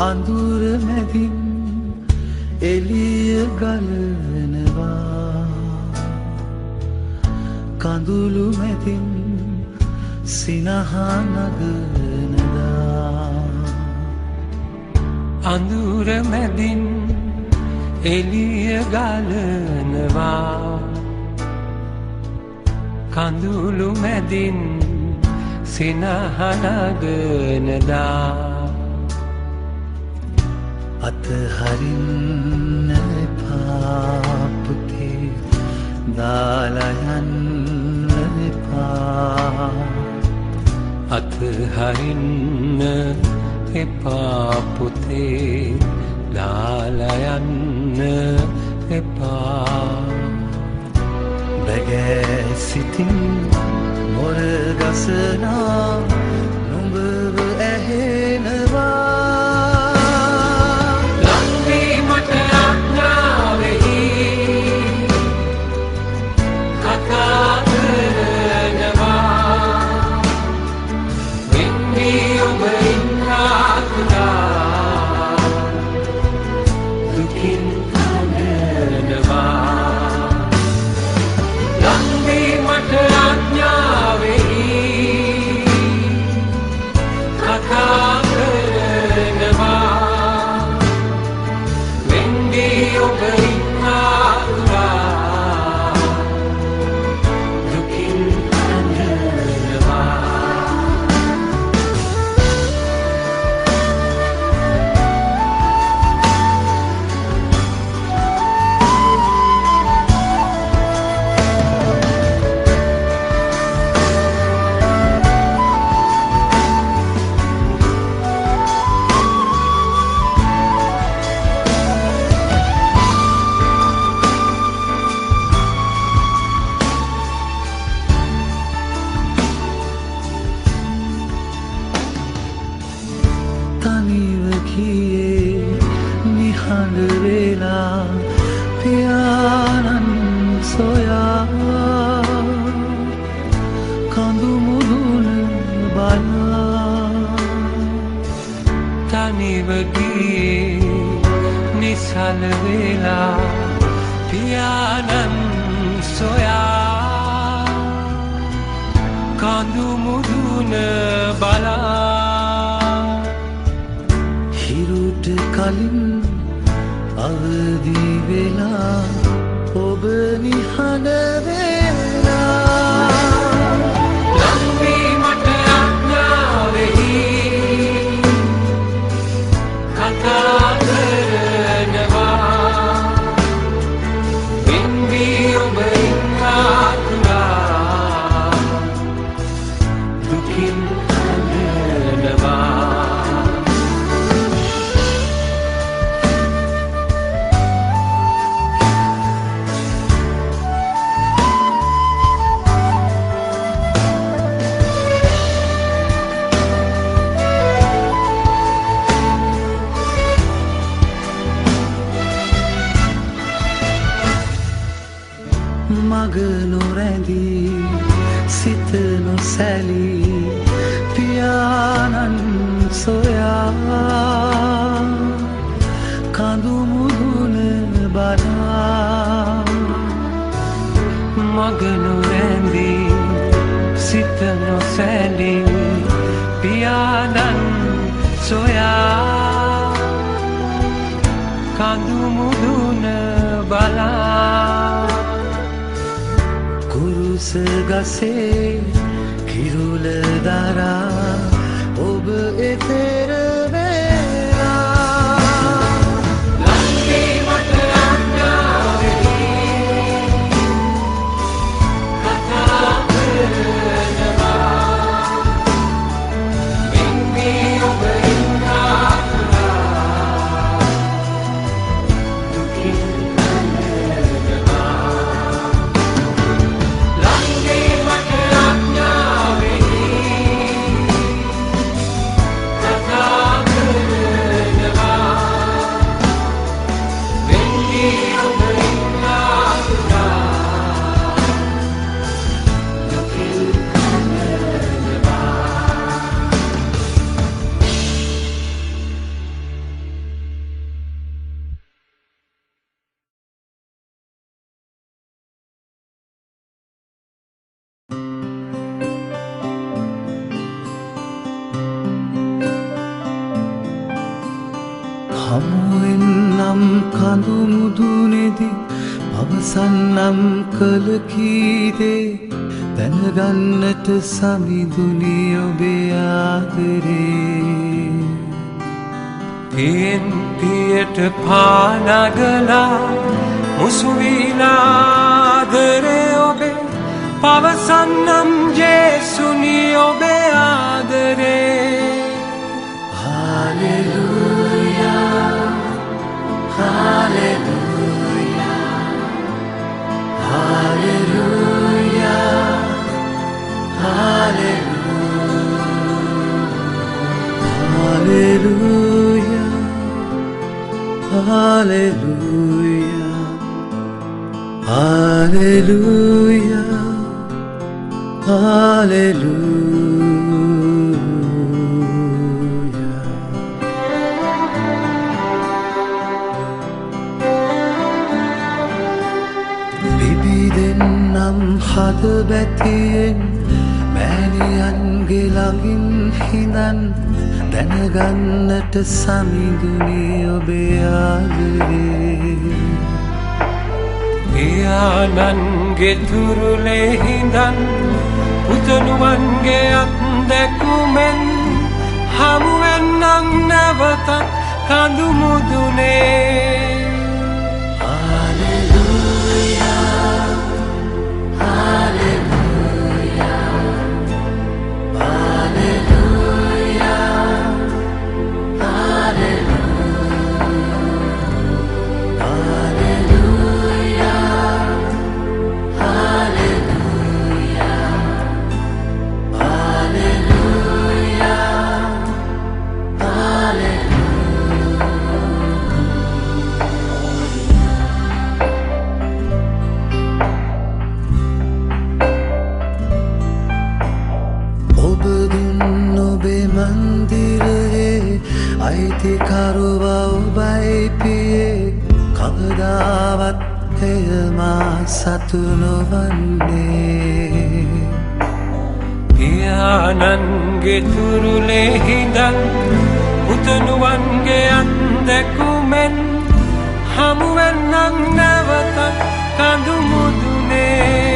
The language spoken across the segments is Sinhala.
අඳුර මැදින් එළිය ගලනවා කඳුළු මැදින් සිනහ නගනදා අඳුර මැදින් එළිය ගලනවා කඳුළු මැදින් සිනහ නගනදා අතහරින්න එපා පුතේ දාලා යන්න එපා අතහරින්න එපා පුතේ දාලා යන්න එපා බැගෑ සිතින් මොර ගසනා නුඹව ඇහෙනවා තනිව ගියේ නිහඬ වෙලා පියාණන් සොයා කඳු මුදුන බලා තනිව ගියේ නිසල වෙලා පියාණන් සොයා කඳු මුදුන බලා හිරුට කලින් අවදි වෙලා ඔබ නිහඬ වෙලා ලංවී මට අඥාවෙහි කතා කරනවා වෙන්වී ඔබ ඉන්නාතුරා දුකින් හඬනවා මග නොරැඳී සිත නොසැලී පියාණන් සොයා කඳු මුදුන බලා මග නොරැඳී සිත නොසැලී පියාණන් සොයා කඳු මුදුන බලා කුරුස ගසේ කිරුල දරා ඔබ එතෙර කඳු මුදුනේදි පවසන්නම් කල කීදේ දැනගන්නට සමිඳුනි ඔබේ ආදරේ තියෙන් තියට පානගලා මුසුවිලාදරේ ඔබේ පවසන්නම් ජේසුනි ඔබේ ආදරේ Hallelujah Hallelujah Hallelujah Hallelujah Hallelujah Hallelujah Hallelujah ලිබිදෙන්නම් හද බැතියෙන් මෑණියන්ගේ ළඟින් හිඳන් දැනගන්නට සමිඳුනි ඔබේ ආදරේ පියාණන්ගේ තුරුලේ හිඳන් පුතණුවන්ගේ අත්දැකුමෙන් හමුවෙන්නම් නැවතත් කඳු මුදුනේ අයිතිකරුවා ඔබයි පියේ කවදාවත් එය මා සතු නොවන්නේ පියාණන්ගේ තුරුලේ හිඳන් පුතණුවන්ගේ අත්දැකුමෙන් හමුවෙන්නම් නැවතත් කඳු මුදුනේ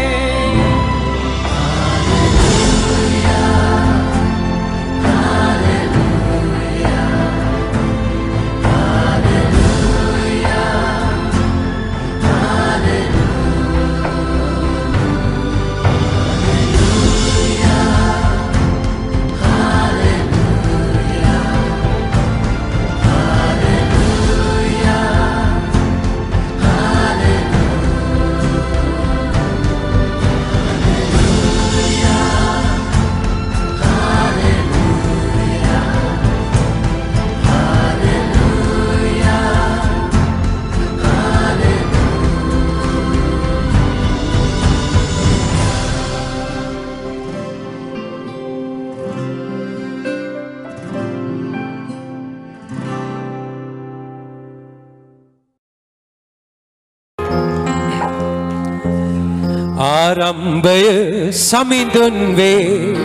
ආරම්භය සමිඳුන් වේ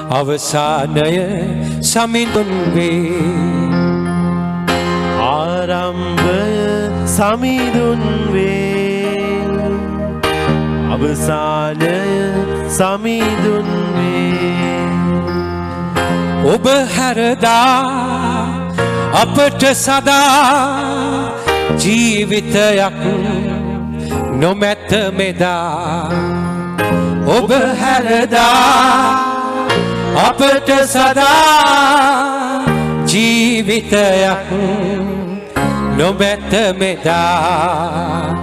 අවසානය සමිඳුන් වේ ආරම්භය සමිඳුන් වේ අවසානය සමිඳුන් වේ ඔබ හැරදා අපට සදා ජීවිතයක් නොමැත මෙදා ඔබ හැරදා අපට සදා ජීවිතයක් නොමැත මෙදා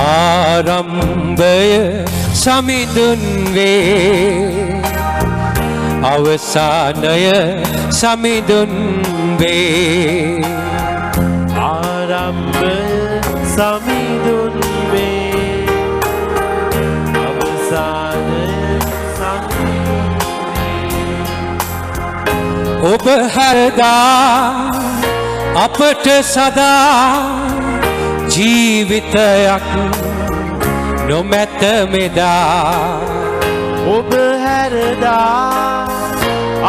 ආරම්භය සමිඳුන් වේ අවසානය සමිඳුන් වේ ආරම්භය සමිඳුන් වේ අවසානය සමිඳුන් වේ ඔබ හැරදා අපට සදා ජීවිතයක් නොමැත මෙදා ඔබ හැරදා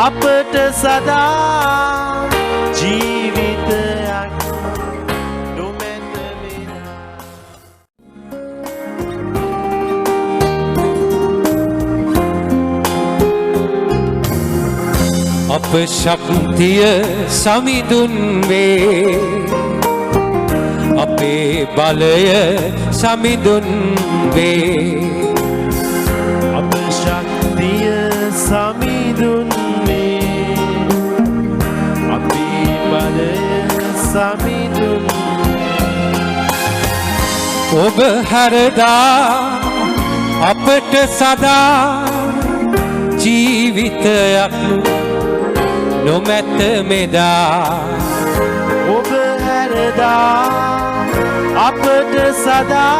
අපට සදා ජීවිතයක් නොමැත වෙලා අප ශක්තිය සමිඳුන් වේ අපේ බලය සමිඳුන් වේ අප ශක්තිය සමිඳුන් වේ අපේ බලය සමිඳුන් ඔබ හැරදා අපට සදා ජීවිතයක් නොමැත මෙදා ඔබ හැරදා අපට සදා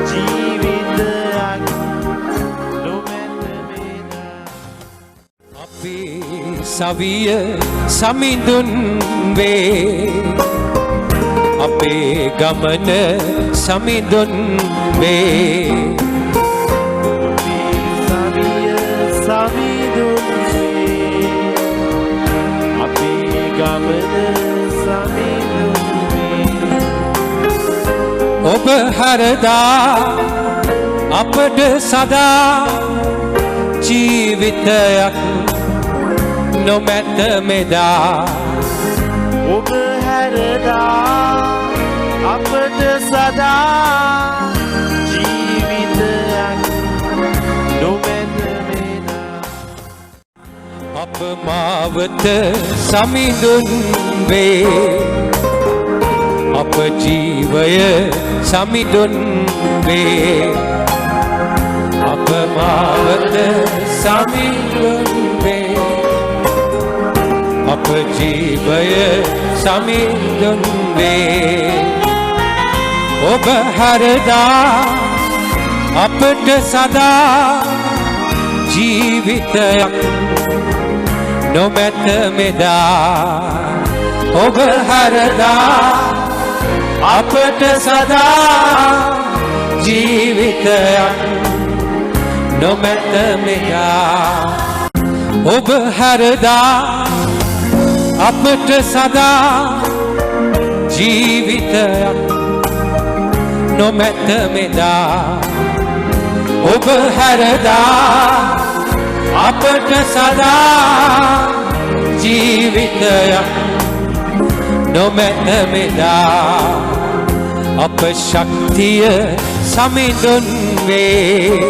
ජීවිතයක් නොමැත මෙදා අපේ සවිය සමිඳුන් වේ අපේ ගමන සමිඳුන් වේ අපේ සවිය සමිඳුන් වේ අපේ ගමන සමිඳුන් වේ ඔබ හැරදා අපට සදා ජීවිතයක් නොමැත මෙදා ඔබ හැරදා අපට සදා ජීවිතයක් නොමැත මෙදා අප මාවත සමිඳුන් වේ අප ජීවය සමිඳුන් වේ අප මාවත සමිඳුන් වේ අප ජීවය සමිඳුන් වේ ඔබ හැරදා අපට සදා ජීවිතයක් නොමැත මෙදා ඔබ හැරදා අපට සදා ජීවිතයක් නොමැත මෙදා ඔබ හැරදා අපට සදා ජීවිතයක් නොමැත මෙදා ඔබ හැරදා අපට සදා ජීවිතයක් නොමැත මෙදා අප ශක්තිය සමිඳුන් වේ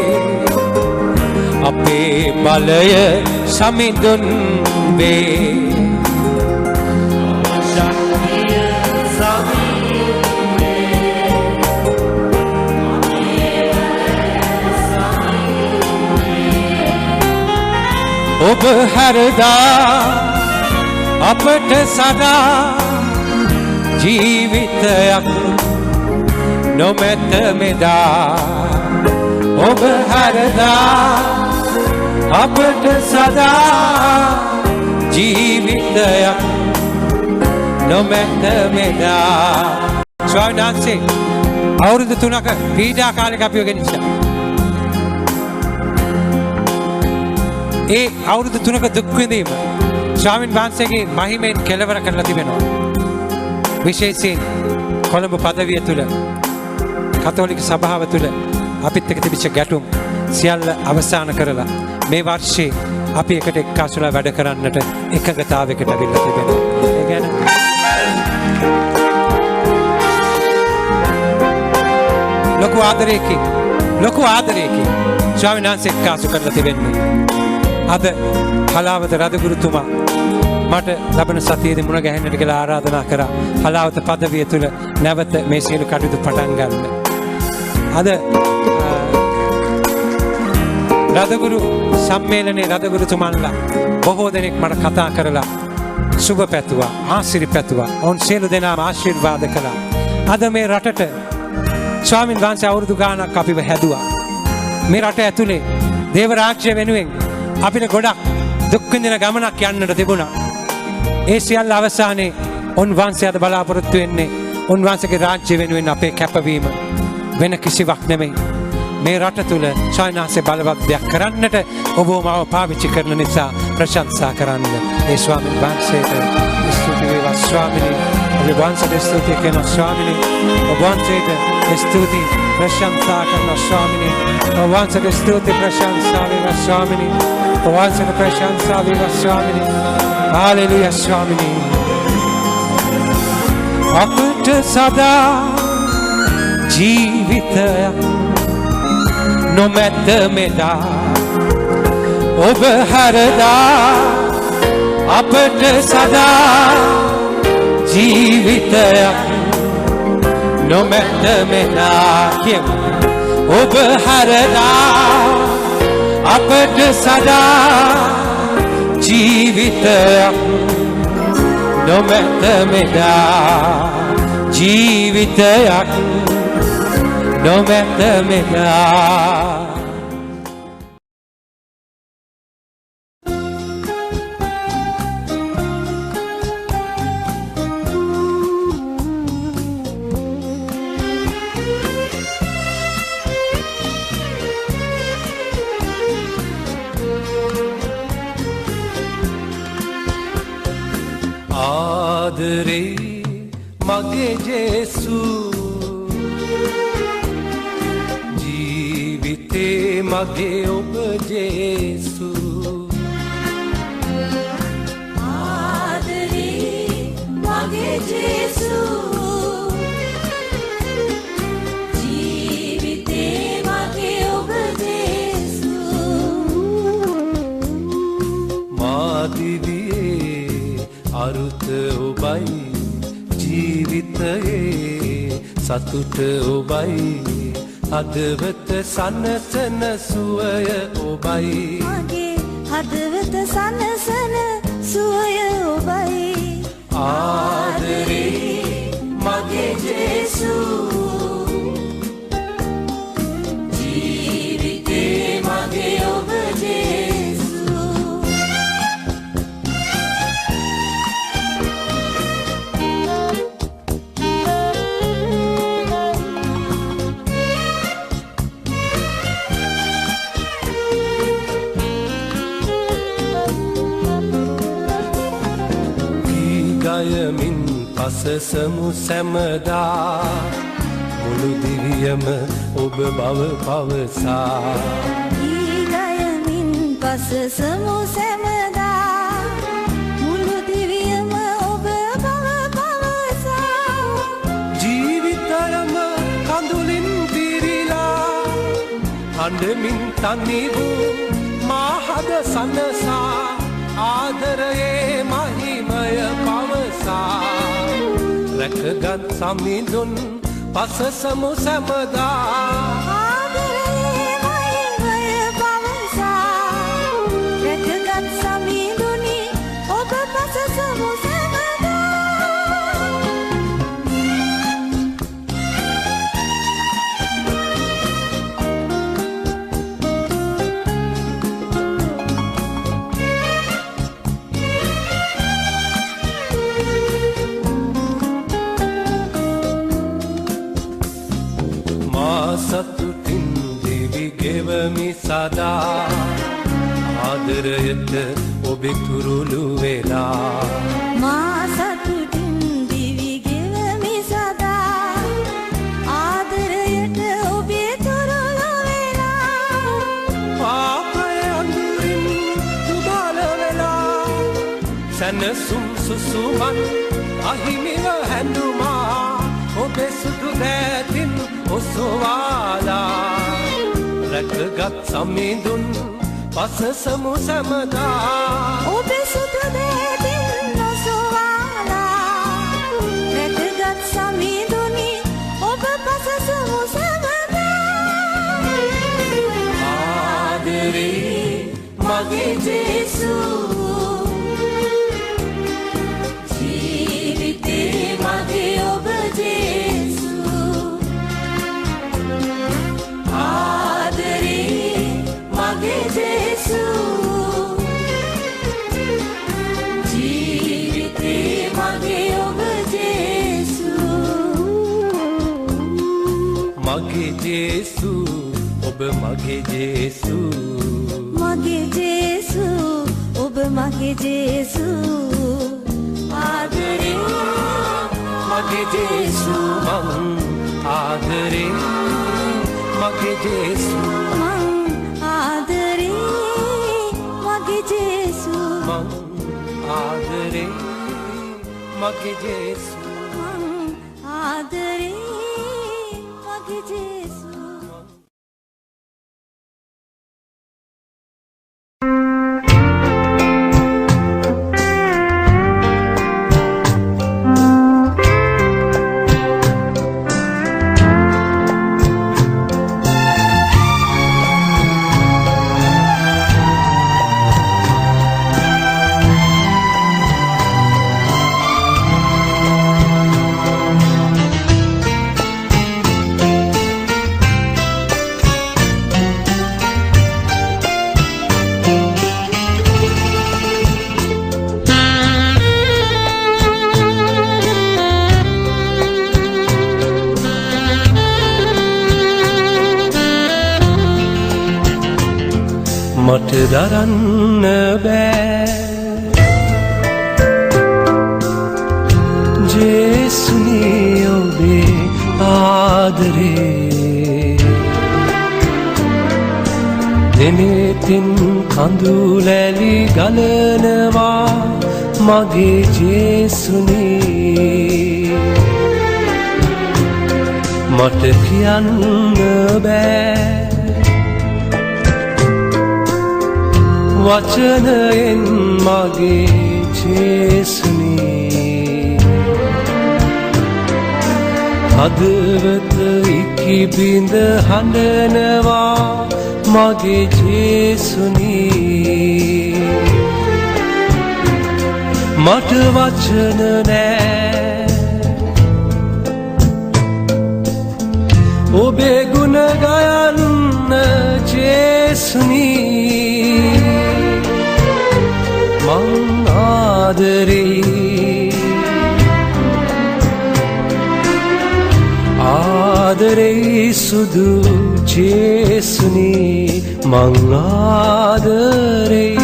අපේ බලය සමිඳුන් වේ ශක්තිය සමිඳුන් වේ ඔබ හැරදා අපට සදා ජීවිතයක් නොමැත මෙදා ඔබ හැරදා අපට සදා ජීවිතයක් නොමැත මෙදා ස්වාමීන් වහන්සේ අවුරුදු 3ක පීඩා කාලයක අපිව ගෙනිච්චා. ඒ අවුරුදු 3ක දුක් විඳීම ස්වාමීන් වහන්සේගේ මහිමෙන් කෙලවර කරලා තිබෙනවා. විශේෂයෙන් කොළඹ පදවිය තුල කතෝලික සභාව තුල අපිත් එක්ක තිබිච්ච ගැටුම් සියල්ල අවසන් කරලා මේ වර්ෂයේ අපි එකට එක්කාසුලා වැඩ කරන්නට එකගතාවයකට අවිල්ලා තිබෙනවා. ඒ ගැන ලොකු ආදරයකින් ස්වාමීන් වහන්සේ එක්කාසු කරලා තිබෙන්නේ. අද හලාවත රදගුරුතුමා මට ලබන සතියේදී මුණ ගැහෙන්නට කියලා ආරාධනා කරා. හලාවත පදවිය තුල නැවත මේ සියලු කටයුතු පටන් ගන්න. අද රදගුරු සම්මේලනයේ රදගුරුතුමන්ලා බොහෝ දෙනෙක් මට කතා කරලා සුබ පැතුවා, ආශිර්වාද පැතුවා. ඔවුන් සියලු දෙනාම ආශිර්වාද කළා. අද මේ රටට ස්වාමීන් වහන්සේ අවුරුදු ගාණක් අපිව හැදුවා. මේ රට ඇතුලේ දේව රාජ්‍ය වෙනුවෙන් අපිට ගොඩක් දුක් විඳින ගමනක් යන්නට තිබුණා. ඒ සියල්ල අවසානයේ උන්වහන්සේ අද බලාපොරොත්තු වෙන්නේ උන්වහන්සේගේ රාජ්‍ය වෙනුවෙන් අපේ කැපවීම වෙන කිසිවක් නෙමෙයි. මේ රට තුල ශායනාසේ බලවත් දෙයක් කරන්නට ඔබ මාව පාවිච්චි කරන නිසා ප්‍රශංසා කරන්න. ඒ ස්වාමීන් වහන්සේට ස්තුති වේවා ස්වාමීනි. ඔබ වහන්සේට ස්තුති කරන ස්වාමීනි. ඔබ වහන්සේට ස්තුති ප්‍රශංසා කරන ස්වාමීනි. ඔබ වහන්සේට ස්තුති ප්‍රශංසා වේවා ස්වාමීනි. ඔබ වහන්සේට ප්‍රශංසා වේවා ස්වාමීනි. හාලෙලූයා ස්වාමීනි. අපට සදා ජීවිතයක් නොමැත මෙදා ඔබ හරදා අපට සදා ජීවිතයක් නොමැත මෙදා කියමු ඔබ හරදා අපට සදා ජීවිතයක් නොමැත මෙදා ජීවිතයක් නොමැත මෙදා ආදරේ මගේ ජේසු ජීවිතේ මගේ ඔබ ජේසු ආදරේ මගේ ජේසු ජීවිතේ මගේ ඔබ ජේසු මාදිවියේ අරුත ඔබයි ජීවිතයේ සතුට ඔබයි හදවත සනසන සුවය ඔබයි මගේ හදවත සනසන සුවය ඔබයි ආදරේ මගේ ජේසු ජීවිතේ මගේ ඔබ ජේසු ගයමින් පසසමු සැමදා මුළු දිවියම ඔබ බව පවසා ගයමින් පසසමු සැමදා මුළු දිවියම ඔබ බව පවසා ජීවිතයම කඳුලින් පිරීලා හඬමින් තනි වූ මාහද සනසා ආදරයේ මහිමය පවසා රැකගත් සමිඳුන් පසසමු සැමදා ආදරේ මහිමය පවසා රැකගත් සමිඳුනි ඔබ පසසමු සැමදා සතුටින් දිවි ගෙවමි සදා ආදරයට ඔබේ තුරුළු වෙලා මා සතුටින් දිවි ගෙවමි සදා ආදරයට ඔබේ තුරුළු වෙලා පාපය අඳුරින් දුබල වෙලා සැනසුම් සුසුමන් අහිමිව හැඳුමා ඔබේ සුදු දැතින් ඔසවාලා රැකගත් සමිඳුන් පසසමු සැමදා ඔබේ සුදු දැතින් ඔසවාලා රැකගත් සමිඳුනි ඔබ පසසමු සැමදා ආදරේ මගේ ජේසු ජීවිතේ මගේ ඔබ ජේසු ආදරේ මගේ ජේසු ජීවිතේ මගේ ඔබ ජේසු මගේ ජේසු ඔබ ඔබ මගේ ජේසු මගේ ජේසු ඔබ මගේ ජේසු ආදරේ මගේ ජේසු මං ආදරේ මගේ ජේසු මං ආදරේ මගේ ජේසු මං ආදරේ මගේ ජේසු මං ආදරේ මගේ ජේසු මට දරන්න බෑ ජේසුනේ ඔබේ ආදරේ දෙනෙතින් කඳුලැලි ගලනවා මගේ ජේසුනේ මට කියන්න බෑ වචනයෙන් මගේ ජේසුනේ හදවත ඉකිබිඳ හඬනවා මගේ ජේසුනේ මට වචන නෑ ඔබේ ගුණ ගයන්න ජේසුනේ මං ආදරේ සුදු ජේසුනේ මං ආදරේ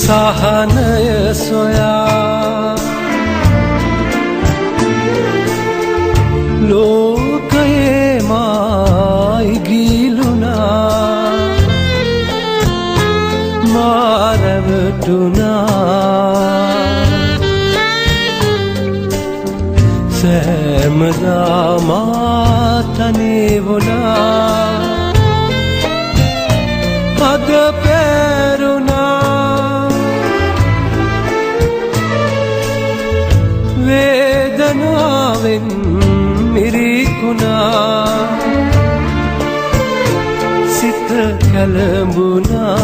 සහනය සොයා ලෝකයේ මායි ගිලුණා මාරවටුණා සෑමදා මාතනේ වුණා අද පැරුණා වේදනාවෙන් මිරිකුණා සිත කැළඹුණා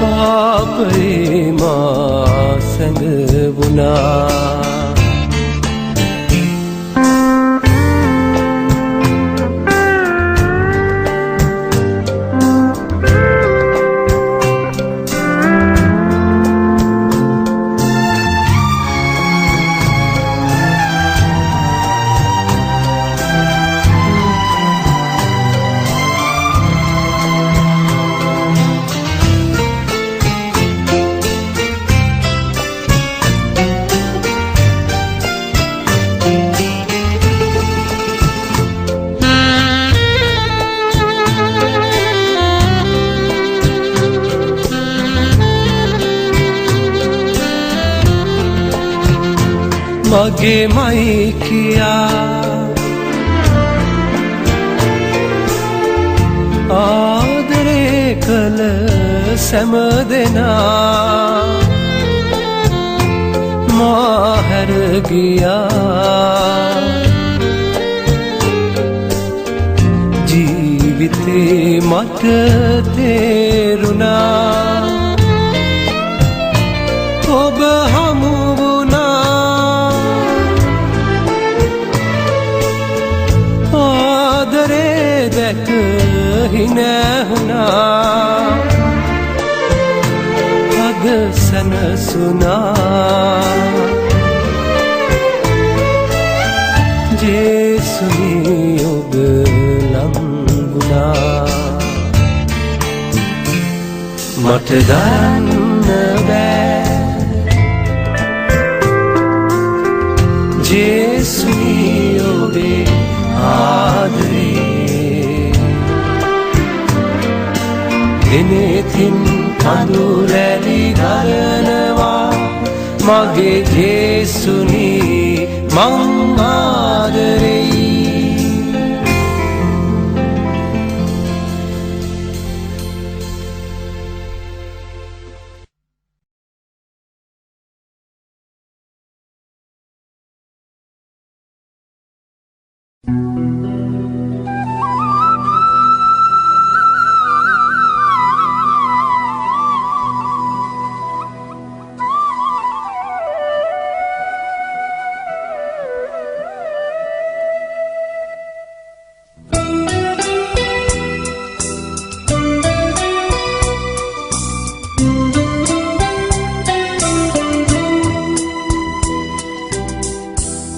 පාපේ මා සැඟවුණා මගේමයි කියා ආදරේ කළ සැම දෙනා මා හැර ගියා ජීවිතේ මට තේරුණා ඔබ හමු වුණා ආදරේ දැක හිනැහුණා අද සැනසුණා ජේසුනි ඔබ ලංගුණා මට දන්න බෑ ජේසුනි ඔබේ ආදරේ දිනෙතින් කඳු රැලි ගලනවා මගේ ජේසුනි මං ආදරෙයි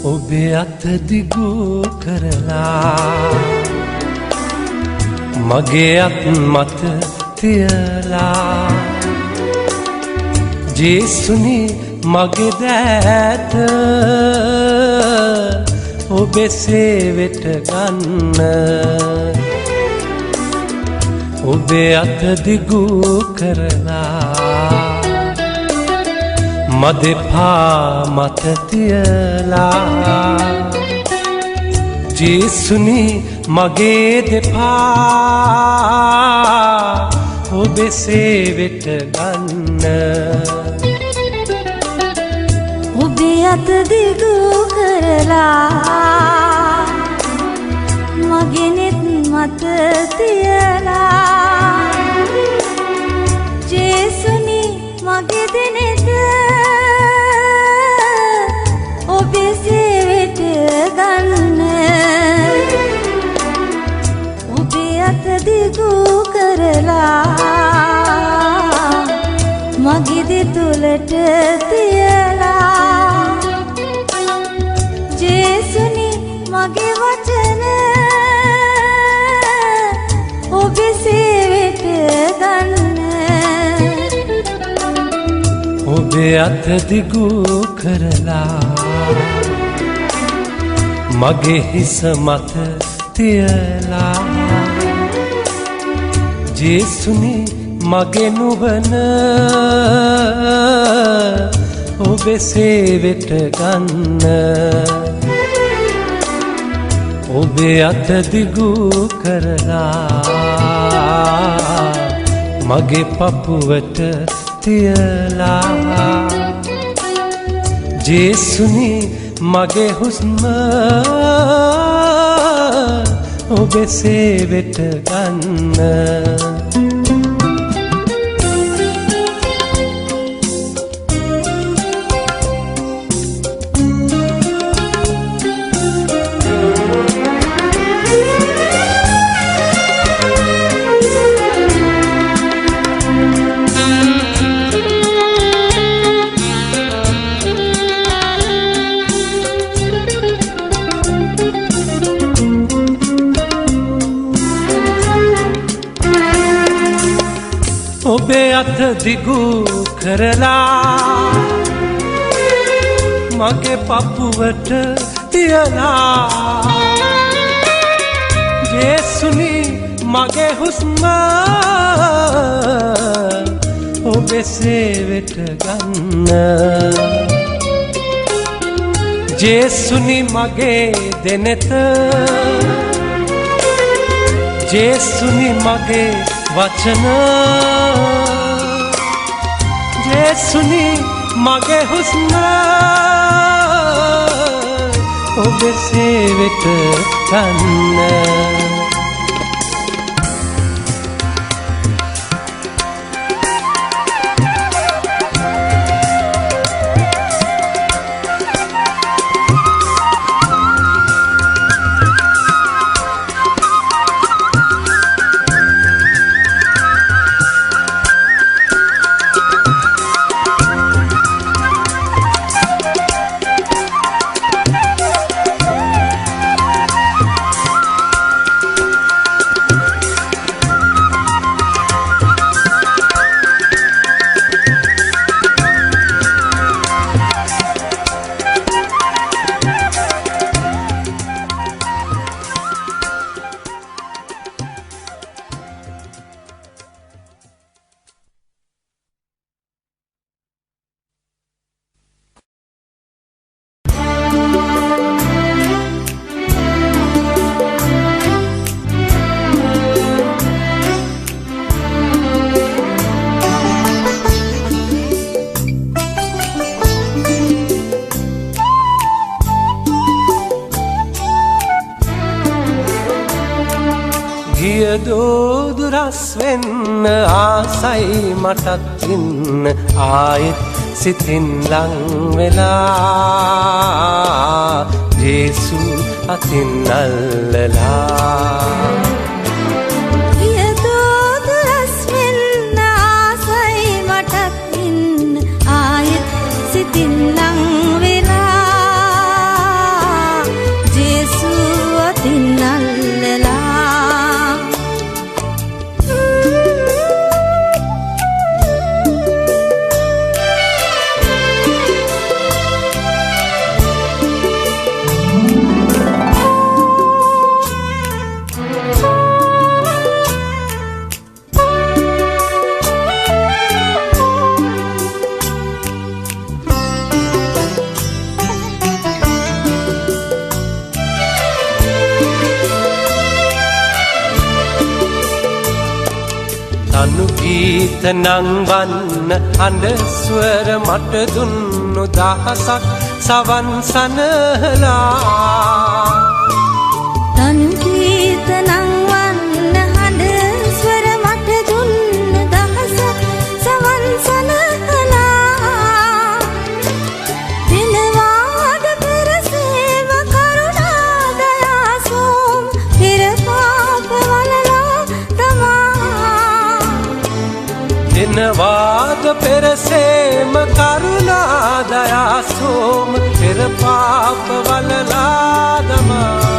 ඔබේ අත දිගු කරලා මගේ අත් මත තියලා ජේසුනි මගේ දෑත ඔබේ සේවෙට ගන්න ඔබේ අත දිගු කරලා මදෙපා මත තියලා ජේසුනි මගේ දෙපා ඔබේ සේවෙට ගන්න ඔබේ අත දිගු කරලා මගේ නෙත් මත තියලා ජේසුනි මගේ දෙනෙත ඔබේ සේවෙට ගන්න ඔබේ අත දිගු කරලා මගේ දෙතුලට තියලා ජේසුනි මගේ වචන ඔබේ සේවෙට ගන්න ඔබේ අත දිගු කරලා මගේ හිස මත තියලා ජේසුනි මගේ නුවණ ඔබේ සේවෙට ගන්න ඔබේ අත දිගු කරලා මගේ පපුවට තියලා ජේසුනි මගේ හුස්ම ඔබේ සේවෙට ගන්න ඔබේ අත දිගු කරලා මගේ පපුවට තියලා ජේසුනි මගේ හුස්ම ඔබේ සේවෙට ගන්න ජේසුනි මගේ දෙනෙත ජේසුනි මගේ වචන ජේසුනි මගේ හුස්ම ඔබේ සේවෙත ගන්න දුරස් වෙන්න ආසයි මටත් ඉන්න ආයෙත් සිතින් ලං වෙලා ජේසු අතින් අල්ලලා දුරස් වෙන්න ආසයි මටත් ඉන්න ආයෙත් සිතින් ලං වෙලා ජේසු අතින් අල්ලලා ගීත නංවන්න හඬ ස්වර මට දුන්නු දහසක් සවන් සනහලා තනු ගීත නංවන්න හඬ ස්වර මට දුන්නු දහසක් සවන් සනහලා දිනවාද පෙරසේව කරුණා දයා සෝම පෙර පාප වලලා තමා දිනවාද පෙරසේම කරුණා දයා සෝම පෙර පාප වලලා දමා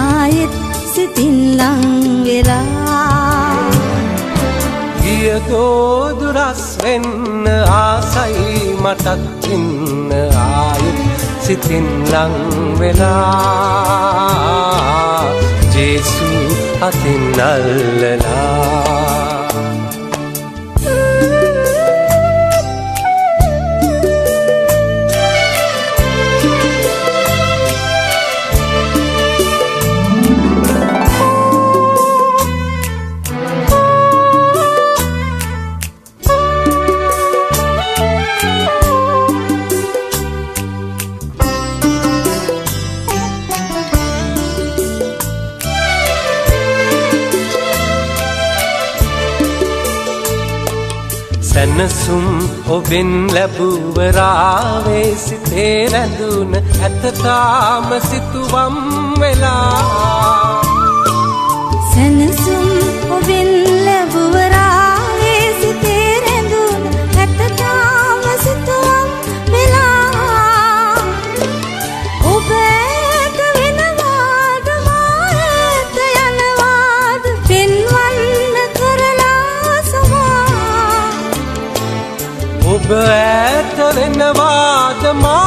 ආයෙත් සිතින් ලං වෙලා ගිය දෝදුරස් වෙන්න ආසයි මටත් ඉන්න ආයෙත් සිතින් ලං වෙලා ජේසු අතින් අල්ලලා සැනසුම් ඔබෙන් ලැබුවරාවේ සිතේ රැඳුන ඇත තාම සිතුවම් වෙලා සැනසුම් ඔබෙන් ලැබුවරාවේ සිතේ රැඳුන ඇත තාම සිතුවම් වෙලා ඔබ ඇත වෙනවාද මා ඇත යනවාද පෙන්වන්න කරලා සමා ඔබ ඇත වෙනවාද මා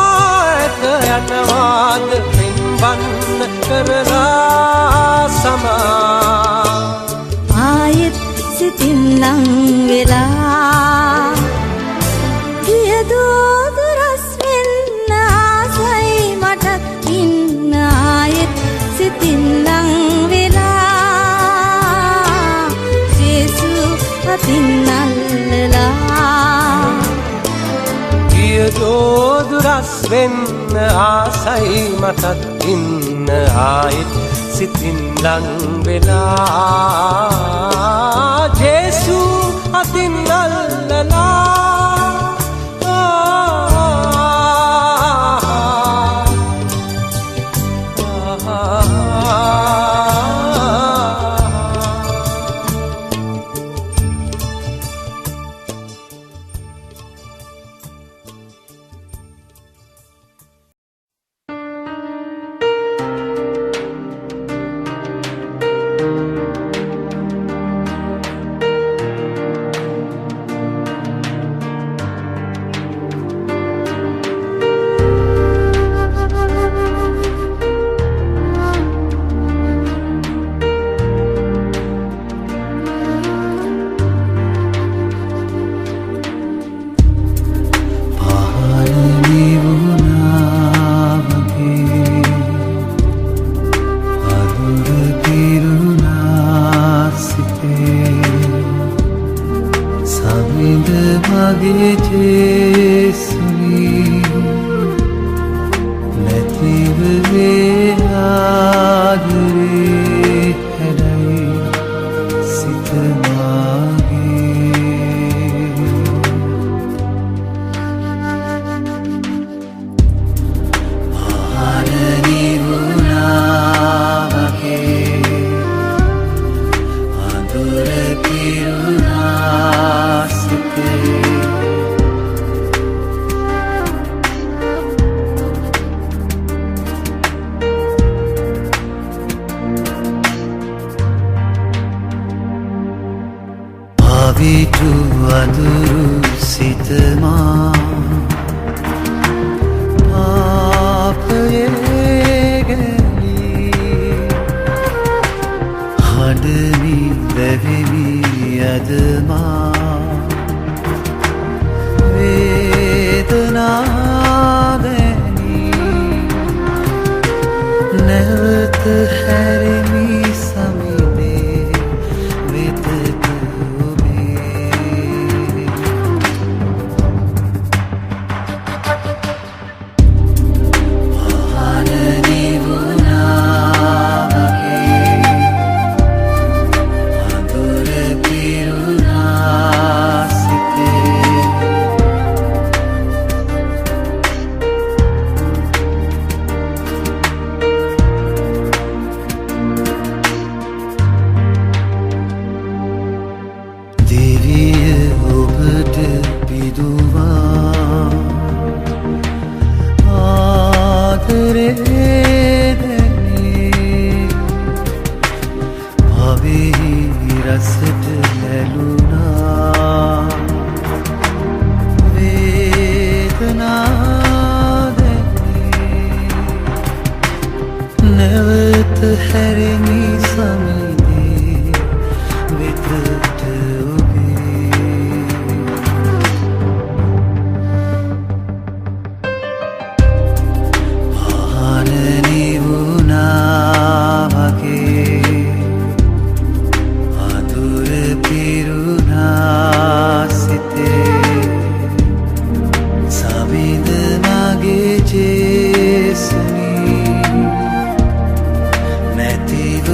ඇත යනවාද පෙන්වන්න කරලා සමා ආයෙත් සිතින් ලං වෙලා ගියදෝදුරස් වෙන්න ආසයි මටත් ඉන්න ආයෙත් සිතින් ලං වෙලා සිතින් අල්ලලා ගියදෝදුරස් වෙන්න ආසයි මටත් ඉන්න ආයෙත් සිතින් ලං වෙලා ජේසු අතින් අල්ලලා විටු අඳුරු සිතමා පාපයේ ගැලී හඬමි දැවෙමි අදමා වේදනා දැනී නැවත හැරෙමි සමිනේ වෙතට නැතිව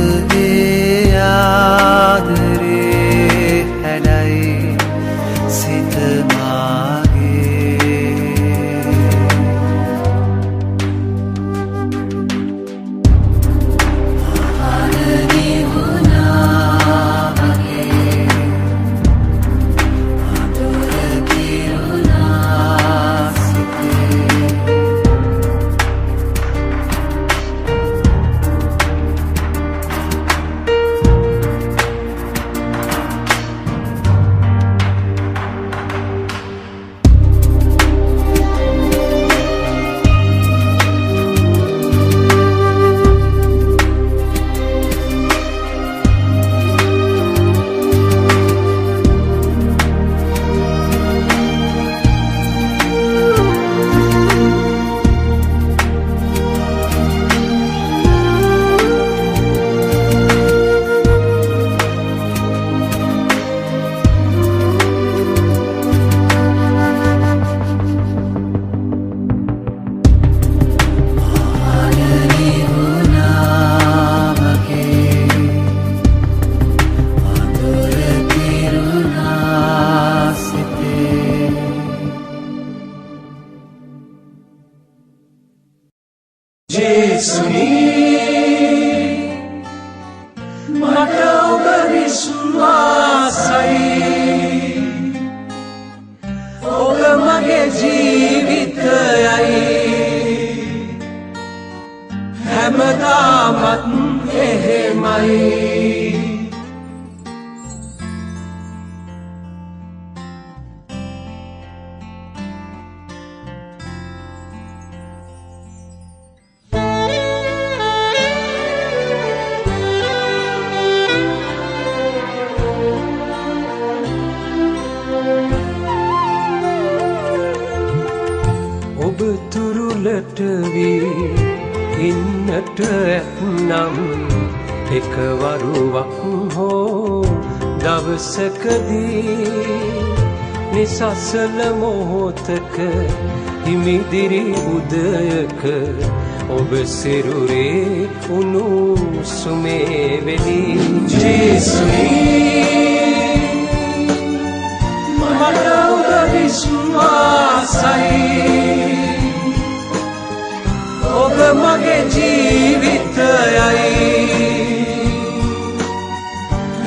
ජේසුනි මට ඔබ විශ්වාසයි ඔබ මගේ ජීවිතයයි හැමදාමත් එහෙමයි ඔබ තුරුලට වී ඉන්නට ඇත්නම් එකවරුවක් හෝ දවසකදී නිසසල මොහොතක හිමිදිරි උදයක ඔබ සිරුරේ උණුසුමේ වෙලි ජේසුනි මට ඔබ විශ්වාසයි ඔබ මගේ ජීවිතයයි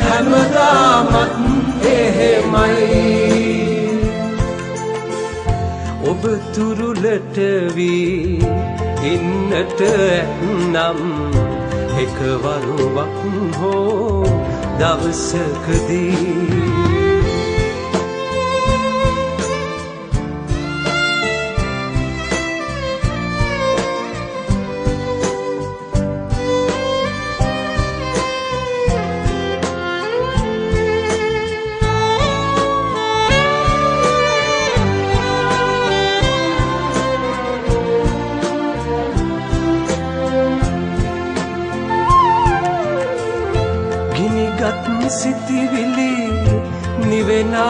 හැමදාමත් එහෙමයි ඔබ තුරුලට වී ඉන්නට ඇත්නම් එකවරුවක් හෝ දවසකදී සිතිවිලි නිවෙනාතුරුමා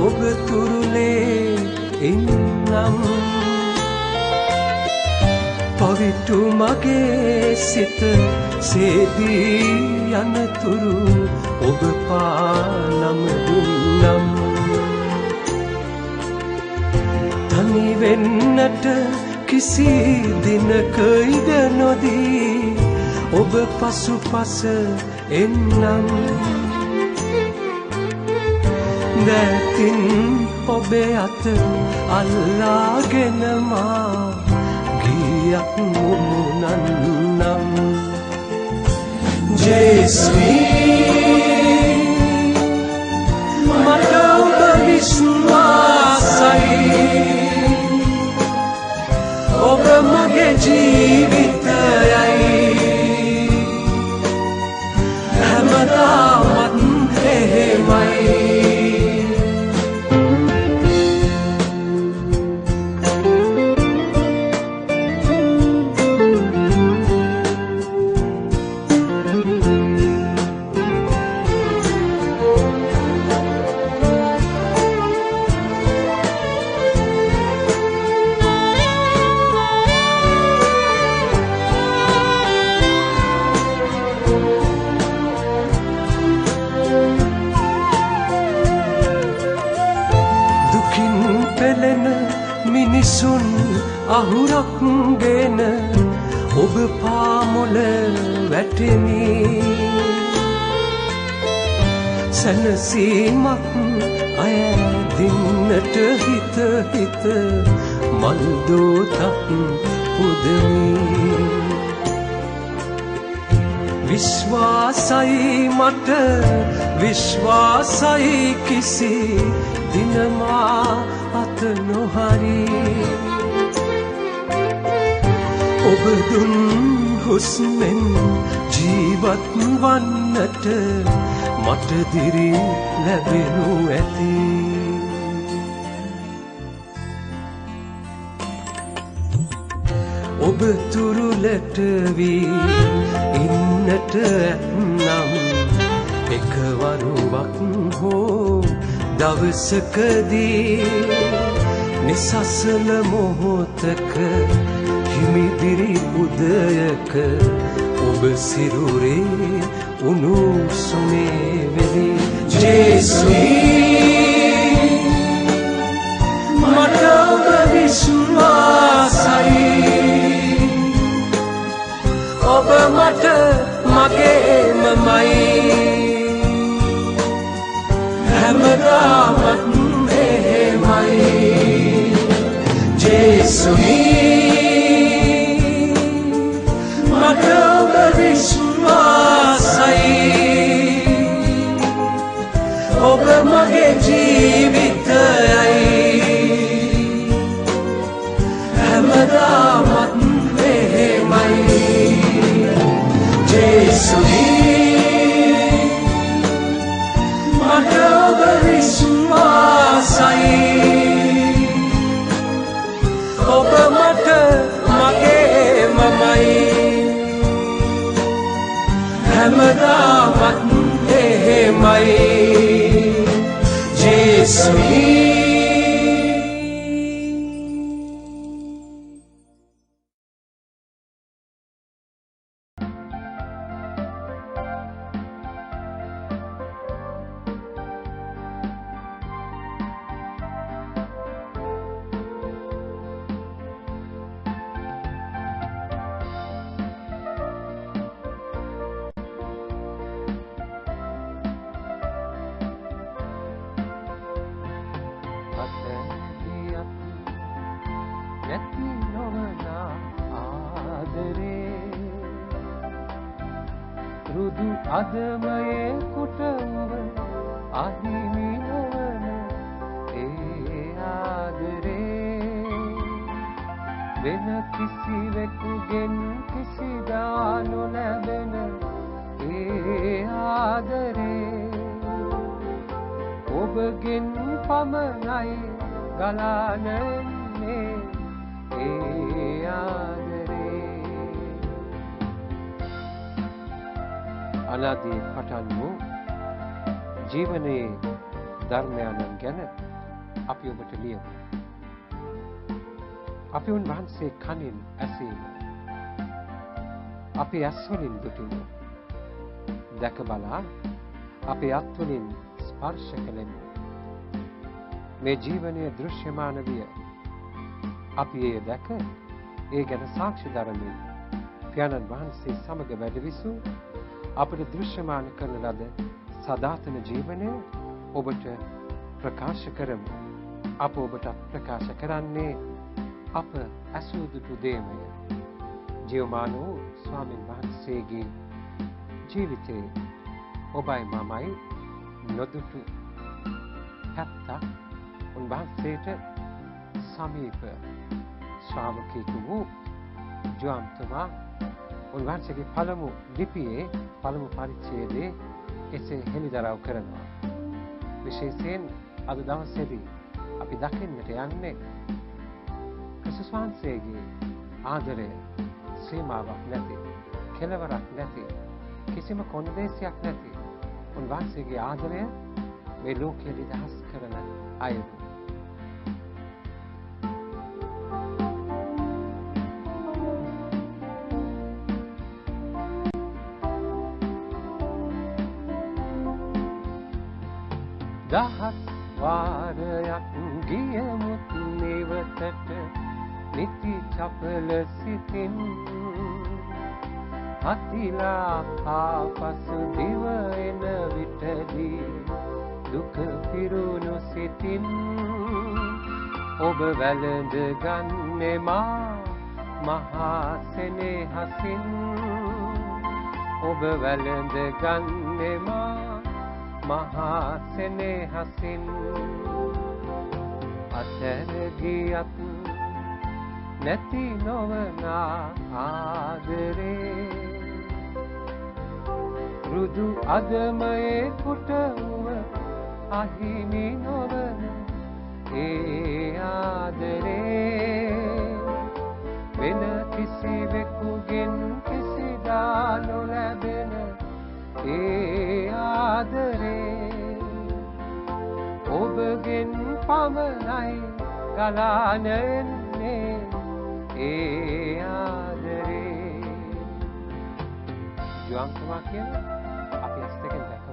ඔබ තුරුලේ ඉන්නම් පවිටු මගේ සිත සේදී යනතුරු ඔබ පානම දුන්නම් තනි වෙන්නට කිසි දිනක ඉඩ නොදී ඔබ පසුපස එන්නම් දැතින් ඔබේ අත අල්ලාගෙන මා ගියක් මුමුණන්නම් ජේසුනි මට ඔබ විශ්වාසයි ඔබ මගේ ජීවිතයයි හැමදාමත් එහෙමයි මිනිසුන් අහුරක්ගෙන ඔබ පාමුල වැටෙමි සැනසීමක් අයදින්නට හිත හිත මල්දෝතක් පුදමි විශ්වාසයි මට විශ්වාසයි කිසි දිනමා අත නොහරි ඔබ දුන් හුස්මෙන් ජීවත් වන්නට මට දිරි ලැබෙනු ඇති ඔබ තුරුලට වී ඉන්නට ඇත්නම් එකවරුවක් හෝ දවසකදී නිසසල මොහොතක හිමිදිරි උදයක ඔබ සිරුරේ උණුසුමේ වෙලි ජේසුනි මට ඔබ විශ්වාසයි ජේසුනි මට ඔබ විශ්වාසයි ඔබ මගේ ජීවිතයයි හැමදාමත් එහෙමයි ජේසුනි මට ඔබ විශ්වාසයි ඔබ මට මගේ මමයි හැමදාමත් එහෙමයි ජේසුනි රුදු අදමයේ කුටුව අහිමි නොවන ඒ ආදරේ වෙන කිසිවෙකුගෙන් කිසිදා නොලැබෙන ඒ ආදරේ ඔබගෙන් පමණයි ගලානන්නේ ඒ ආදරේ අනාදී පටන් වූ ජීවනයේ ධර්මයන්න් ගැන අපි ඔබට ලියමු. අපි උන්වහන්සේ කනින් ඇසීම අපි ඇස්වලින් දුටිමු. දැක බලා අපි අත්වලින් ස්පර්ශ කළෙමු. මේ ජීවනයේ දෘශ්‍යමාන විය. අපි එය දැක ඒ ගැන සාක්ෂි දරමින් පියාණන් වහන්සේ සමග වැඩවිසු අපට දෘශ්‍යමාන කරන ලද සදාතන ජීවනය ඔබට ප්‍රකාශ කරමු. අප ඔබට ප්‍රකාශ කරන්නේ අප ඇසූ දුටු දේමය. ජීවමාන වූ ස්වාමීන් වහන්සේගේ ජීවිතයේ ඔබයි මමයි නොදුටු පැත්තක් උන්වහන්සේට සමීප ශ්‍රාවකයෙකු වූ ජෝම්තුමා උන්වහන්සේගේ පළමු ලිපියේ පළමු පරිච්ඡේදයේ එසේ හෙළිදරව් කරනවා. විශේෂයෙන් අද දවසේදී අපි දකින්නට යන්නේ ක්‍රිස්තුස් වහන්සේගේ ආදරය සීමාවක් නැති, කෙලවරක් නැති, කිසිම කොන්දේසියක් නැති උන්වහන්සේගේ ආදරය මේ ලෝකයේ නිදහස් කරන අයුරු. දහස් වාරයක් ගියමුත් නිවතට නිති චපල සිතින් අතිලා ආපසු දිව එන විටදී දුක පිරුණු සිතින් ඔබ වැළඳ ගන්නෙමා මහා සෙනෙහසින් ඔබ වැළඳ ගන්නෙමා මහා සෙනෙහසින් අතර ගියත් නැති නොවන ආදරේ රුදු අදමයේ කුටුව අහිමි නොවන ඒ ආදරේ වෙන කිසිවෙකුගෙන් කිසිදා නොලැබෙන ඒ ආදරේ ඔබගෙන් පමණයි ගලානන්නේ ඒ ආදරේ. ජෝම්තුමා කියන්නේ අපි ඇස් දෙකෙන් දැකපු,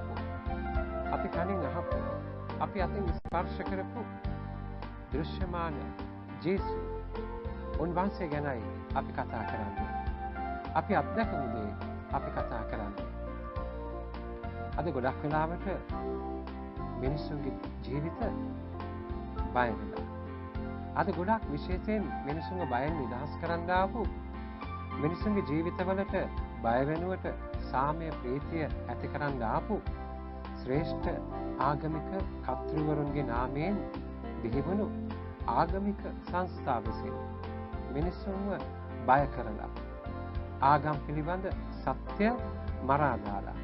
අපි කනින් අහපු, අපි අතින් ස්පර්ශ කරපු දෘශ්‍යමාන ජේසු උන්වහන්සේ ගැනයි අපි කතා කරන්නේ. අපි අත්දැකපු දේ අපි කතා කරන්නේ. අද ගොඩක් වෙලාවට මිනිස්සුන්ගේ ජීවිත බය වෙනවා. අද ගොඩක් විශේෂයෙන් මිනිසුන්ගේ බයෙන් නිදහස් කරන්න ආපු මිනිසුන්ගේ ජීවිතවලට බය වෙනුවට සාමය ප්‍රීතිය ඇති කරන්න ආපු ශ්‍රේෂ්ඨ ආගමික කර්තෘවරුන්ගේ නාමයෙන් බිහිවුණු ආගමික සංස්ථා විසින් මිනිසුන්ව බය කරලා ආගම් පිළිබඳ සත්‍ය මරා දාලා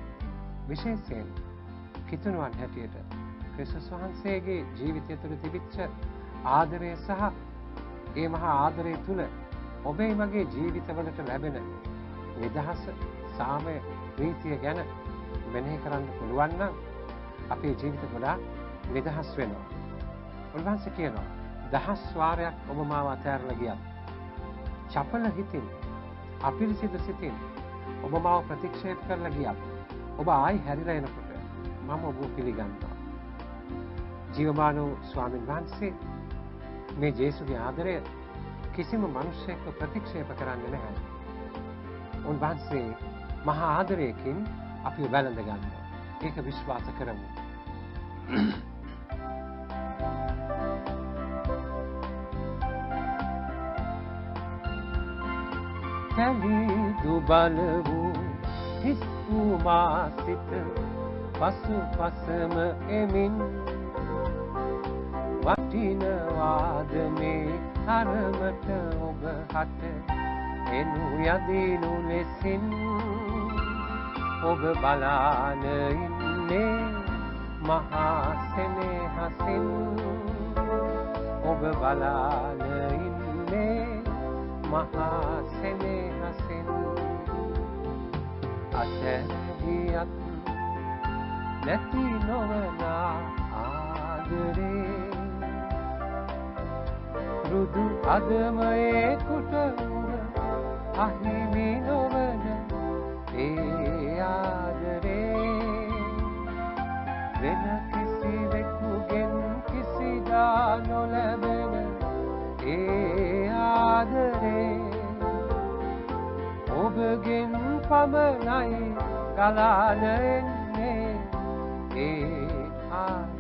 විශේෂයෙන් කිතුණුවන් හැටියට ක්‍රිස්තුස් වහන්සේගේ ජීවිතය තුළ තිබිච්ච ආදරය සහ ඒ මහා ආදරය තුළ ඔබේ මගේ ජීවිතවලට ලැබෙන නිදහස සාමය ප්‍රීතිය ගැන මෙනෙහි කරන්න පුළුවන් නම් අපේ ජීවිත ගොඩාක් නිදහස් වෙනවා. උන්වහන්සේ කියනවා දහස් වාරයක් ඔබ මාව අතහැරලා ගියත් චපල හිතින් අපිරිසිදු සිතින් ඔබ මාව ප්‍රතික්ෂේප කරලා ගියත් ඔබ ආයි හැරිලා එනකොට මම ඔබව පිළිගන්නවා. ජීවමාන වූ ස්වාමීන් වහන්සේ මේ ජේසුගේ ආදරය කිසිම මිනිසෙක්ව ප්‍රතික්ෂේප කරන්නේ නැහැ. උන්වහන්සේ මහා ආදරයකින් අපිව බැලඳ ගන්නවා. ඒක විශ්වාස කරමු. කැලි දුබල වූ හිස් වූ මා සිත පසු පසම එමින් වටිනවාද මේ තරමට ඔබ හට එනු යදිනු ලෙසින් ඔබ බලාන ඉන්නේ මහා සෙනෙහසින් ඔබ බලාන ඉන්නේ මහා සෙනෙහසින් අතැහියත් නැති නොවන ආදරේ රුදු අදමයේ කුටුඹ අහිමි නොවන ඒ ආදරේ වෙන කිසිවෙකුගෙන් කිසිදා නොලැබෙන ඒ ආදරේ ඔබගෙන් පමණයි ගලාන එන්නේ ඒ ආදරේ